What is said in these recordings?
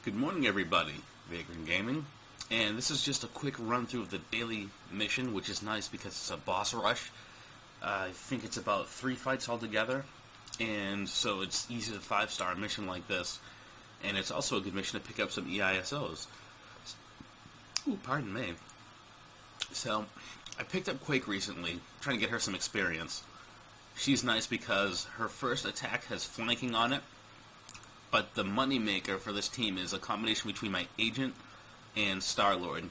Good morning, everybody. Vagrant Gaming, and this is just a quick run through of the daily mission, which is nice because it's a boss rush. I think it's about 3 fights altogether, and so it's easy to 5-star mission like this. And it's also a good mission to pick up some EISOs. Ooh, pardon me. So, I picked up Quake recently, trying to get her some experience. She's nice because her first attack has flanking on it, but the moneymaker for this team is a combination between my agent and Star Lord.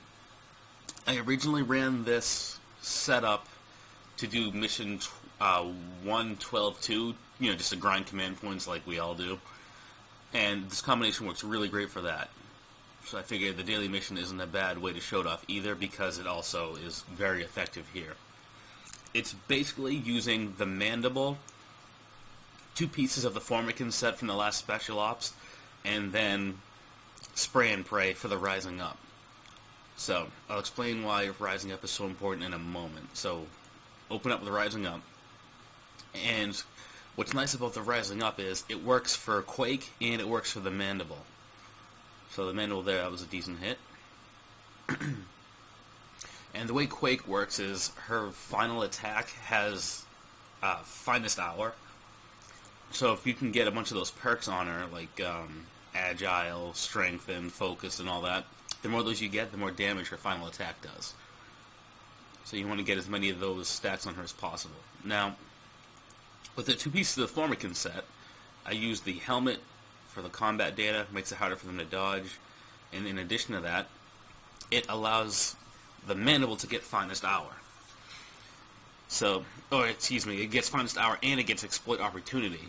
I originally ran this setup to do mission 1.12.2, just to grind command points like we all do. And this combination works really great for that. So I figured the daily mission isn't a bad way to show it off either, because it also is very effective here. It's basically using the Mandible, 2 pieces of the Formican set from the last Special Ops, and then Spray and Pray for the Rising Up. So, I'll explain why Rising Up is so important in a moment. So, open up with Rising Up. And what's nice about the Rising Up is it works for Quake and it works for the Mandible. So the Mandible there, that was a decent hit. And the way Quake works is her final attack has Finest Hour. So if you can get a bunch of those perks on her, like Agile, Strength, and Focus, and all that, the more of those you get, the more damage her final attack does. So you want to get as many of those stats on her as possible. Now, with the 2 pieces of the Formican set, I use the helmet for the combat data, makes it harder for them to dodge, and in addition to that, it allows the Mandible to get Finest Hour. So, it gets Finest Hour and it gets Exploit Opportunity.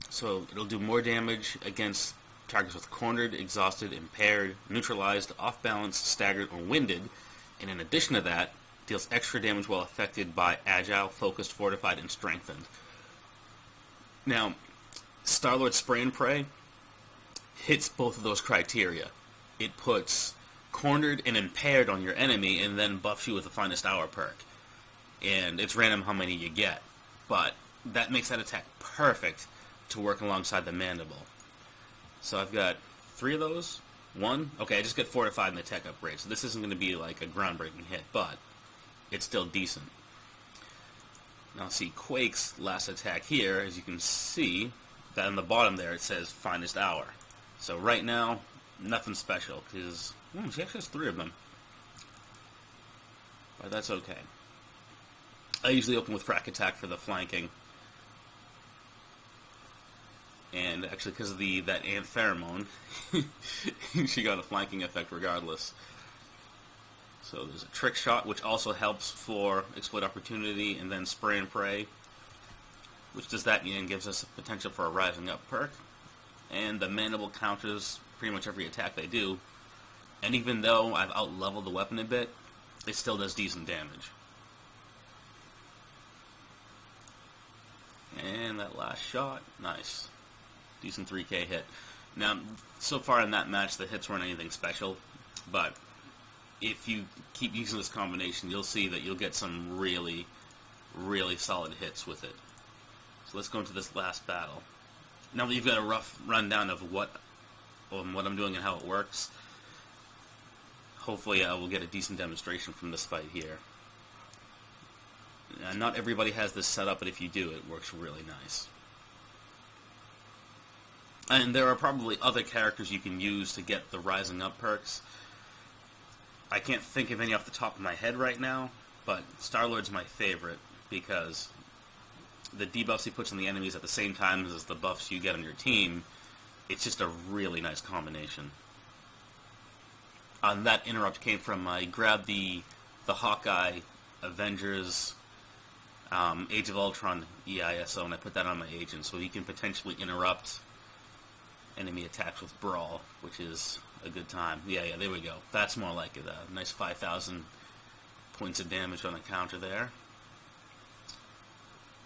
So it'll do more damage against targets with cornered, exhausted, impaired, neutralized, off-balance, staggered, or winded, and in addition to that, deals extra damage while affected by Agile, Focused, Fortified, and Strengthened. Now, Star-Lord Spray and Pray hits both of those criteria. It puts cornered and impaired on your enemy and then buffs you with the Finest Hour perk. And it's random how many you get, but that makes that attack perfect to work alongside the Mandible. So I've got 3 of those. 1, okay, I just get fortified in the tech upgrade, so this isn't going to be like a groundbreaking hit, but it's still decent. Now see, Quake's last attack here, as you can see, that on the bottom there it says Finest Hour. So right now, nothing special, because she actually has 3 of them. But that's okay. I usually open with Frack Attack for the flanking. And actually, because of that ant pheromone, she got a flanking effect regardless. So there's a Trick Shot, which also helps for Exploit Opportunity, and then Spray and Pray, which does that and gives us a potential for a Rising Up perk. And the Mandible counters pretty much every attack they do. And even though I've out-leveled the weapon a bit, it still does decent damage. And that last shot, nice. Decent 3k hit. Now, so far in that match, the hits weren't anything special, but if you keep using this combination, you'll see that you'll get some really, really solid hits with it. So let's go into this last battle. Now that you've got a rough rundown of what I'm doing and how it works, hopefully we'll get a decent demonstration from this fight here. Not everybody has this set up, but if you do, it works really nice. And there are probably other characters you can use to get the Rising Up perks. I can't think of any off the top of my head right now, but Star-Lord's my favorite because the debuffs he puts on the enemies at the same time as the buffs you get on your team, it's just a really nice combination. That interrupt came from, I grabbed the Hawkeye Avengers Age of Ultron EISO, and I put that on my agent, so he can potentially interrupt enemy attacks with Brawl, which is a good time. Yeah, there we go. That's more like it. A nice 5,000 points of damage on the counter there.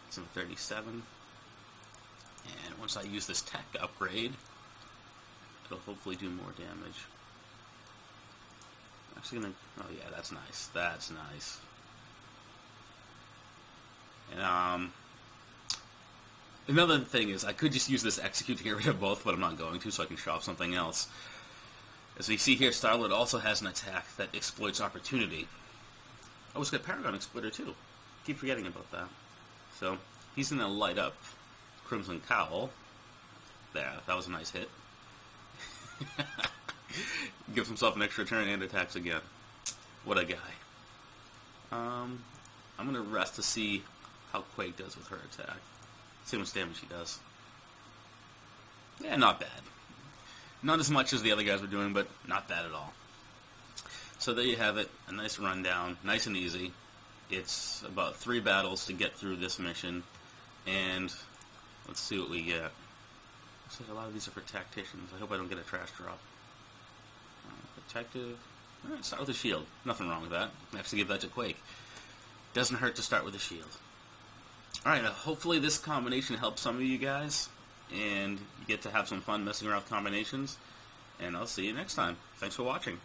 It's in 37. And once I use this tech upgrade, it'll hopefully do more damage. Actually gonna... Oh yeah, that's nice. That's nice. And, another thing is, I could just use this execute to get rid of both, but I'm not going to, so I can show off something else. As we see here, Star Lord also has an attack that exploits opportunity. Oh, it's got Paragon Exploiter too. Keep forgetting about that. So, he's gonna light up Crimson Cowl. There, that was a nice hit. Gives himself an extra turn and attacks again. What a guy. I'm gonna rest to see how Quake does with her attack. See how much damage she does. Yeah, not bad. Not as much as the other guys were doing, but not bad at all. So there you have it. A nice rundown. Nice and easy. It's about 3 battles to get through this mission. And let's see what we get. Looks like a lot of these are for tacticians. I hope I don't get a trash drop. Protective. Alright, start with a shield. Nothing wrong with that. I have to give that to Quake. Doesn't hurt to start with a shield. Alright, hopefully this combination helps some of you guys. And you get to have some fun messing around with combinations. And I'll see you next time. Thanks for watching.